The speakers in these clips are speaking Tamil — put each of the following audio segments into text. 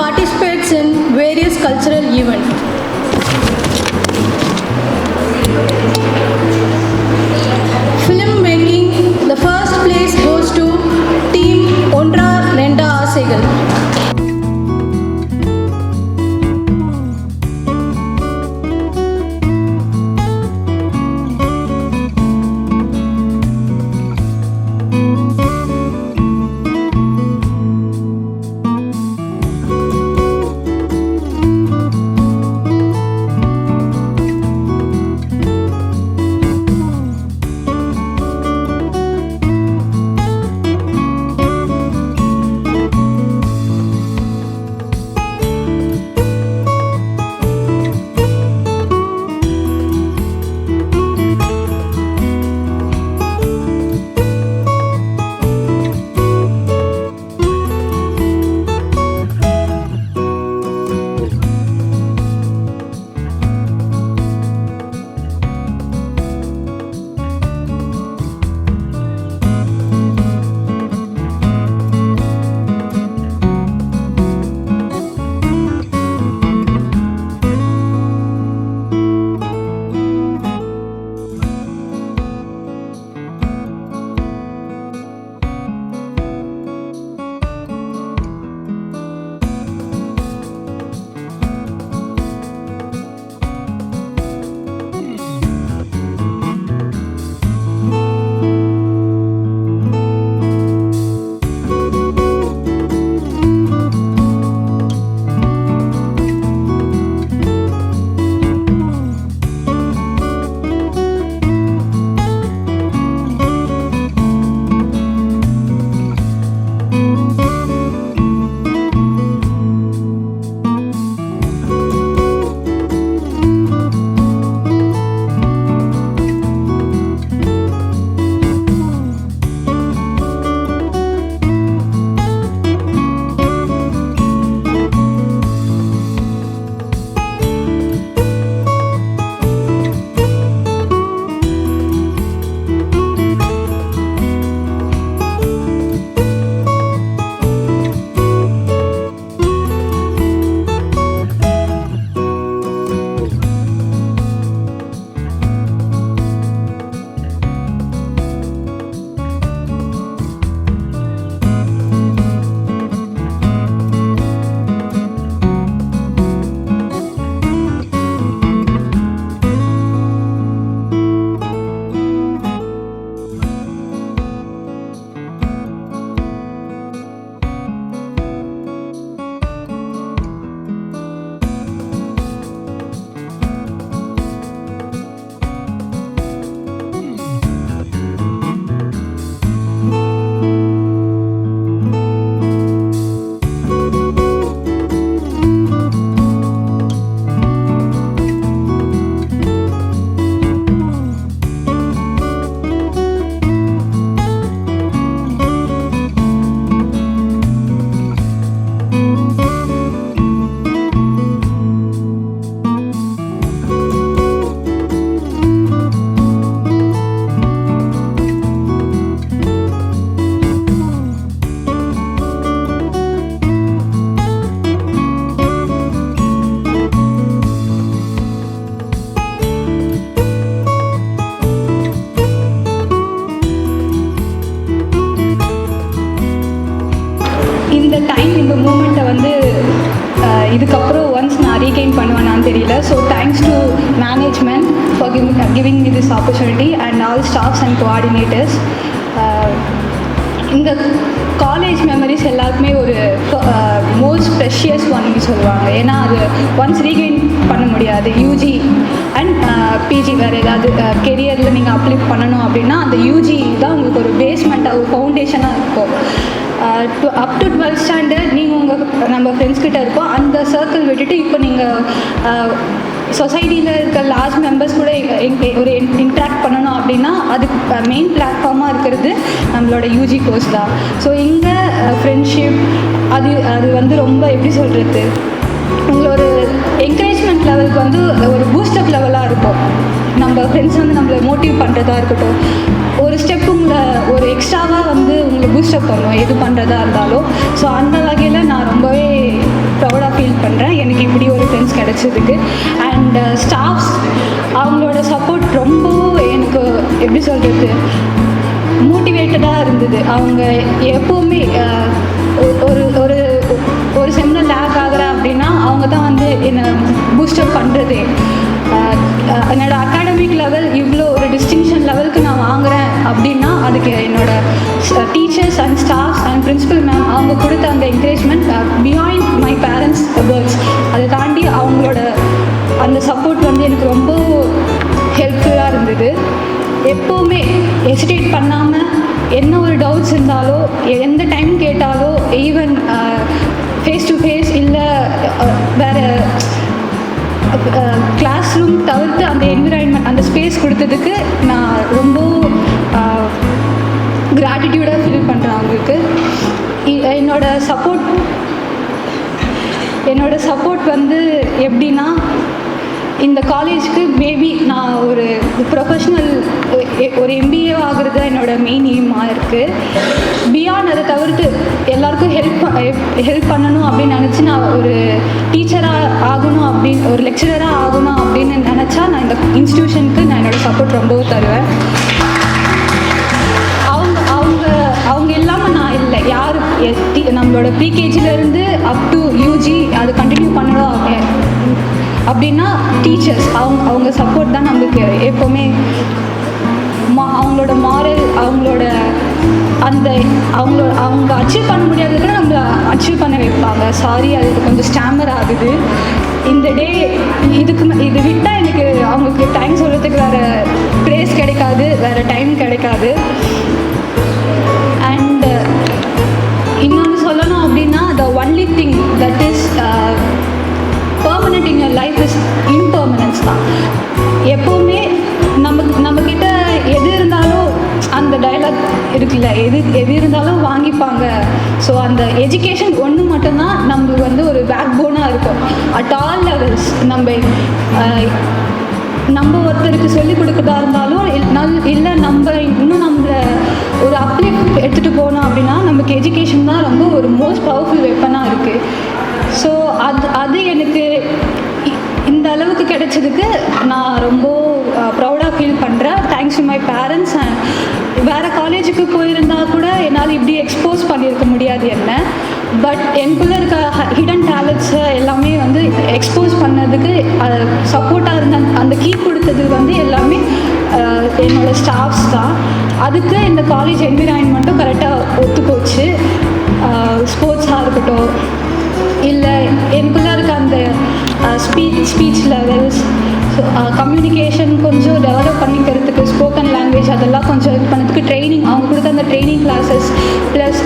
participates in various cultural events. Filmmaking, the first place goes to Team Ondra Nenda Asegal. இதுக்கப்புறம் ஒன்ஸ் நான் ரீகெயின் பண்ணுவேனான்னு தெரியல. So thanks to management for giving me this opportunity and all staffs and coordinators. இந்த காலேஜ் மெமரிஸ் எல்லாருக்குமே ஒரு மோஸ்ட் ப்ரெஷியஸ் ஒன்னு சொல்லுவாங்க. ஏன்னா அது ஒன்ஸ் ரீகெயின் பண்ண முடியாது. யூஜி அண்ட் பிஜி வேறு ஏதாவது கெரியரில் நீங்கள் அப்லிஃப்ட் பண்ணணும் அப்படின்னா அந்த யூஜி தான் உங்களுக்கு ஒரு பேஸ்மெண்ட்டாக ஒரு ஃபவுண்டேஷனாக இருக்கும். அப் டு 12th ஸ்டாண்டர்ட் நீங்கள் நம்ம ஃப்ரெண்ட்ஸ்கிட்ட இருப்போம். அந்த சர்க்கிள் விட்டுட்டு இப்போ நீங்கள் சொசைட்டியில் இருக்க லார்ஜ் மெம்பர்ஸ் கூட ஒரு இன்ட்ராக்ட் பண்ணணும் அப்படின்னா அதுக்கு மெயின் பிளாட்ஃபார்மாக இருக்கிறது நம்மளோட யூஜி கோர்ஸ் தான். ஸோ இங்கே ஃப்ரெண்ட்ஷிப் அது வந்து ரொம்ப எப்படி சொல்கிறது, உங்களோட என்கரேஜ்மெண்ட் லெவலுக்கு வந்து ஒரு பூஸ்டப் லெவலாக இருக்கும். நம்ம ஃப்ரெண்ட்ஸ் வந்து நம்மளை மோட்டிவ் பண்ணுறதா இருக்கட்டும், ஒரு ஸ்டெப் உங்களை ஒரு எக்ஸ்ட்ராவாக வந்து உங்களை பூஸ்டப் பண்ணுவோம் எது பண்ணுறதா இருந்தாலும். ஸோ அந்த வகையில் நான் ரொம்பவே ப்ரௌடாக ஃபீல் பண்ணுறேன் எனக்கு இப்படி ஒரு ஃப்ரெண்ட்ஸ் கிடச்சதுக்கு. அண்ட் ஸ்டாஃப்ஸ் அவங்களோட சப்போர்ட் ரொம்ப எனக்கு எப்படி சொல்கிறது மோட்டிவேட்டடாக இருந்தது. அவங்க எப்போவுமே ஒரு ஒரு ஒரு செம்மில் லேக் ஆகிறேன் அப்படின்னா அவங்க தான் வந்து என்னை பூஸ்டப் பண்ணுறதே. என்னோடய அகாடமிக் லெவல் இவ்வளோ ஒரு டிஸ்டிங்ஷன் லெவலுக்கு நான் வாங்குகிறேன் அப்படின்னா அதுக்கு என்னோடய teachers and staffs and principal ma'am அவங்க கொடுத்த அந்த encouragement beyond my parents words. அதை தாண்டி அவங்களோட அந்த சப்போர்ட் வந்து எனக்கு ரொம்ப ஹெல்ப்ஃபுல்லாக இருந்தது. எப்போவுமே ஹெசிடேட் பண்ணாமல் என்ன ஒரு டவுட்ஸ் இருந்தாலோ எந்த டைம் கேட்டாலோ ஈவன் ஃபேஸ் டு ஃபேஸ் இல்லை வேறு கிளாஸ் ரூம் தவிர்த்து அந்த என்விரான்மெண்ட் அந்த ஸ்பேஸ் கொடுத்ததுக்கு நான் ரொம்ப கிராட்டிடியூடாக ஃபீல் பண்ணுறேன் அவங்களுக்கு. என்னோட சப்போர்ட் வந்து எப்படின்னா இந்த காலேஜுக்கு மேபி நான் ஒரு ப்ரொஃபஷ்னல் ஒரு எம்பிஏ ஆகிறது என்னோடய மெயின் எய்மாக இருக்குது. பியாண்ட் அதை தவிர்த்து எல்லாருக்கும் ஹெல்ப் பண்ணணும் அப்படின்னு நினச்சி நான் ஒரு டீச்சராக ஆகணும் அப்படின்னு ஒரு லெக்சரராக ஆகணும் அப்படின்னு நினச்சா நான் இந்த இன்ஸ்டியூஷனுக்கு நான் என்னோடய சப்போர்ட் ரொம்பவும் தருவேன். அவங்க இல்லாமல் நான் இல்லை. யார் நம்மளோட ப்ரீகேஜிலேருந்து அப் டு யூஜி அது கண்டினியூ பண்ணணும் அப்படின்னா டீச்சர்ஸ் அவங்க சப்போர்ட் தான் நம்மளுக்கு எப்போவுமே அவங்களோட மாரல் அவங்க அச்சீவ் பண்ண முடியாதது கூட நம்மளை அச்சீவ் பண்ண வைப்பாங்க. சாரி அது கொஞ்சம் ஸ்டாமர் ஆகுது இந்த டே. இது விட்டால் எனக்கு அவங்களுக்கு டைம் சொல்கிறதுக்கு வேறு ப்ளேஸ் கிடைக்காது, வேறு டைம் கிடைக்காது. அண்ட் இன்னொன்று சொல்லணும் அப்படின்னா the only thing that is permanent in your life is impermanence தான். எப்போவுமே நம்மக்கிட்ட எது இருந்தாலும் அந்த டயலாக் இருக்குல்ல, எது இருந்தாலும் வாங்கிப்பாங்க. ஸோ அந்த எஜுகேஷன் ஒன்று மட்டும்தான் நம்மளுக்கு வந்து ஒரு பேக் போனாக இருக்கும் அட் ஆல் லெவல்ஸ். நம்ம ஒருத்தருக்கு சொல்லிக் கொடுக்குறதா இருந்தாலும் இல்லை நம்ம நம்மளை ஒரு அப்லிஃப்ட் எடுத்துகிட்டு போனோம் அப்படின்னா நமக்கு எஜுகேஷன் தான் ரொம்ப ஒரு மோஸ்ட் பவர்ஃபுல் வெப்பனாக இருக்குது. ஸோ அது எனக்கு இந்த அளவுக்கு கிடைச்சதுக்கு நான் ரொம்ப ப்ரௌடாக ஃபீல் பண்ணுறேன். Thanks to my parents. And வேறு காலேஜுக்கு போயிருந்தால் கூட என்னால் இப்படி எக்ஸ்போஸ் பண்ணியிருக்க முடியாது என்ன. பட் எனக்குள்ளே இருக்க ஹிடன் டேலண்ட்ஸை எல்லாமே வந்து எக்ஸ்போஸ் பண்ணதுக்கு சப்போர்ட்டாக இருந்த அந்த கீ கொடுத்தது வந்து எல்லாமே என்னோடய ஸ்டாஃப்ஸ் தான். அதுக்கு இந்த காலேஜ் என்விரான்மெண்ட்டும் கரெக்டாக ஒத்து போச்சு. ஸ்போர்ட்ஸாக இருக்கட்டும் இல்லை எனக்குள்ளே இருக்க அந்த ஸ்பீச் லெவல்ஸ், கம்யூனிகேஷன் கொஞ்சம் டெவலப் பண்ணிக்கிறதுக்கு, ஸ்போக்கன் லாங்குவேஜ் அதெல்லாம் கொஞ்சம் இது பண்ணதுக்கு ட்ரைனிங் அவங்க கொடுத்த அந்த training classes plus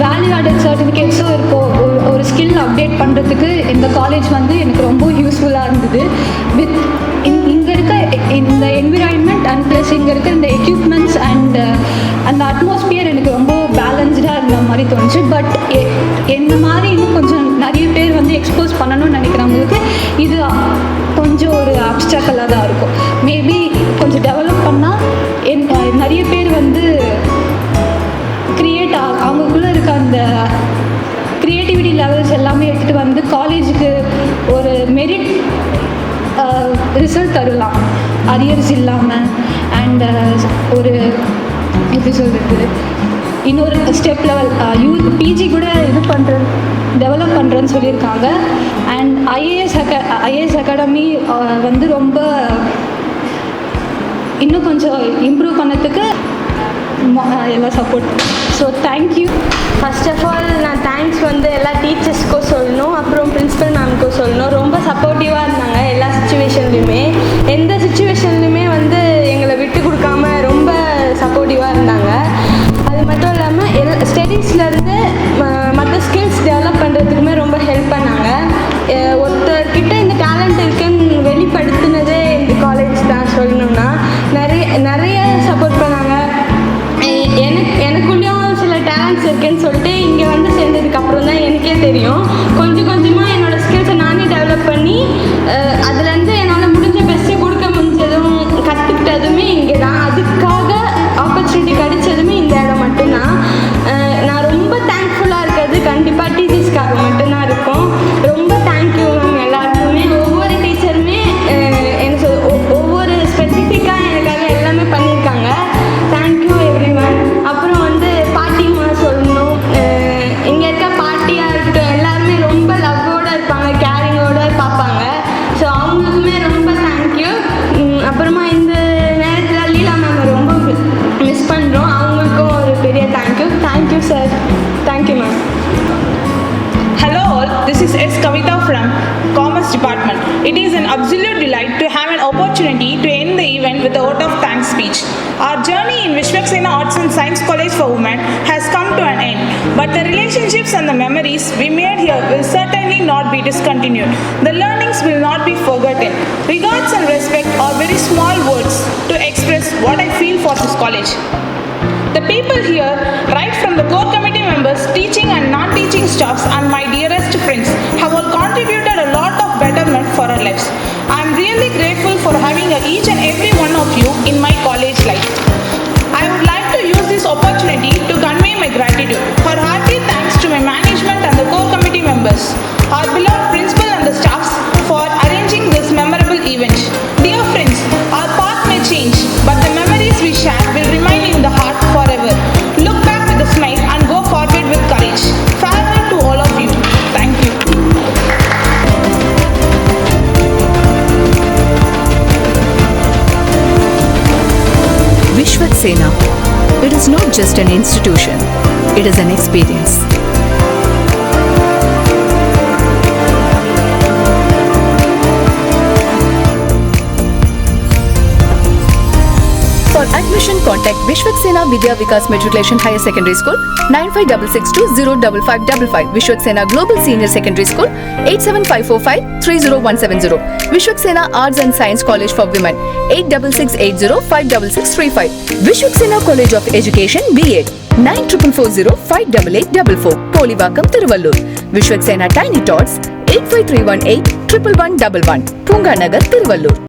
value added சர்டிஃபிகேட்ஸும் இருக்கும். ஒரு ஸ்கில் அப்டேட் பண்ணுறதுக்கு இந்த காலேஜ் வந்து எனக்கு ரொம்ப யூஸ்ஃபுல்லாக இருந்தது. வித் இங்கே இருக்க இந்த என்விரான்மெண்ட் அண்ட் ப்ளஸ் இங்கே இருக்க இந்த எக்யூப்மெண்ட்ஸ் அண்ட் அந்த அட்மாஸ்பியர் எனக்கு ரொம்ப பேலன்ஸ்டாக இருந்த மாதிரி தோணுச்சு. பட் என்ன மாதிரி இன்னும் கொஞ்சம் நிறைய பேர் வந்து எக்ஸ்போஸ் பண்ணணும்னு நினைக்கிறவங்களுக்கு இது கொஞ்சம் ஒரு அப்ஸ்டாக்கலாக தான் இருக்கும். மேபி கொஞ்சம் டெவலப் பண்ணால் நிறைய பேர் வந்து அவங்களுக்குள்ளே இருக்க அந்த க்ரியேட்டிவிட்டி லெவல்ஸ் எல்லாமே எடுத்துகிட்டு வந்து காலேஜுக்கு ஒரு மெரிட் ரிசல்ட் தரலாம் அரியர்ஸ் இல்லாமல். அண்ட் ஒரு எப்படி சொல்கிறது இன்னொரு ஸ்டெப் லெவல் யூத் பிஜி கூட டெவலப் பண்ணுறேன்னு சொல்லியிருக்காங்க. அண்ட் ஐஏஎஸ் அகாடமி வந்து ரொம்ப இன்னும் கொஞ்சம் இம்ப்ரூவ் பண்ணதுக்கு எல்லா support. So thank you. First of all நான் தேங்க்ஸ் வந்து எல்லா டீச்சர்ஸ்க்கும் சொல்லணும், அப்புறம் பிரின்ஸிபல் மேம்க்கும் சொல்லணும். ரொம்ப சப்போர்ட்டிவாக இருந்தாங்க எல்லா சுச்சுவேஷன்லையுமே. எந்த சுச்சுவேஷன்லையுமே வந்து எங்களை விட்டு கொடுக்காம ரொம்ப சப்போர்ட்டிவாக இருந்தாங்க. அது மட்டும் இல்லாமல் ஸ்டடீஸ்லேருந்து மற்ற ஸ்கில்ஸ் டெவலப் பண்ணுறதுக்குமே ரொம்ப ஹெல்ப் பண்ணாங்க. ஒருத்தர்கிட்ட இந்த டேலண்ட் இருக்குன்னு வெளிப்படுத்தினதே இந்த காலேஜ் தான் சொல்லணும்னா. நிறைய சப்போர்ட் பண்ணாங்க. எனக்குள்ளேயும் சில டேலண்ட்ஸ் இருக்குன்னு சொல்லிட்டு இங்கே வந்து சேர்ந்ததுக்கப்புறம் தான் எனக்கே தெரியும். கொஞ்சம் கொஞ்சமாக என்னோடய ஸ்கில்ஸை நானே develop department. It is an absolute delight to have an opportunity to end the event with a vote of thanks speech. Our journey in Vishwaksena Arts and Science College for Women has come to an end, but the relationships and the memories we made here will certainly not be discontinued. The learnings will not be forgotten. Regards and respect are very small words to express what I feel for this college. The people here, right from the core committee members, teaching and non-teaching staffs, and my dearest friends, have all contributed a lot of betterment for our lives. I am really grateful for having each and every one of you in my college life. I would like to use this opportunity to convey my gratitude. Her hearty thanks to my management and the core committee members, our beloved principal and the staffs for arranging this memorable event. Dear friends, our path may change, but the memories we share will remain in the heart forever. Look back with a smile and go forward with courage. Farewell to all of you. Thank you. Vishwaksena. It is not just an institution, it is an experience. For admission, contact Vishwaksena Vidya Vikas Matriculation Higher Secondary School 9566205555, Vishwaksena Global Senior Secondary School 87545-30170, Vishwaksena Arts and Science College for Women 8680-56635, Vishwaksena College of Education B.Ed 9440-58844, Polivakam, Tiruvallur, Vishwaksena Tiny Tots 85318-11111, Punga Nagar, Tiruvallur.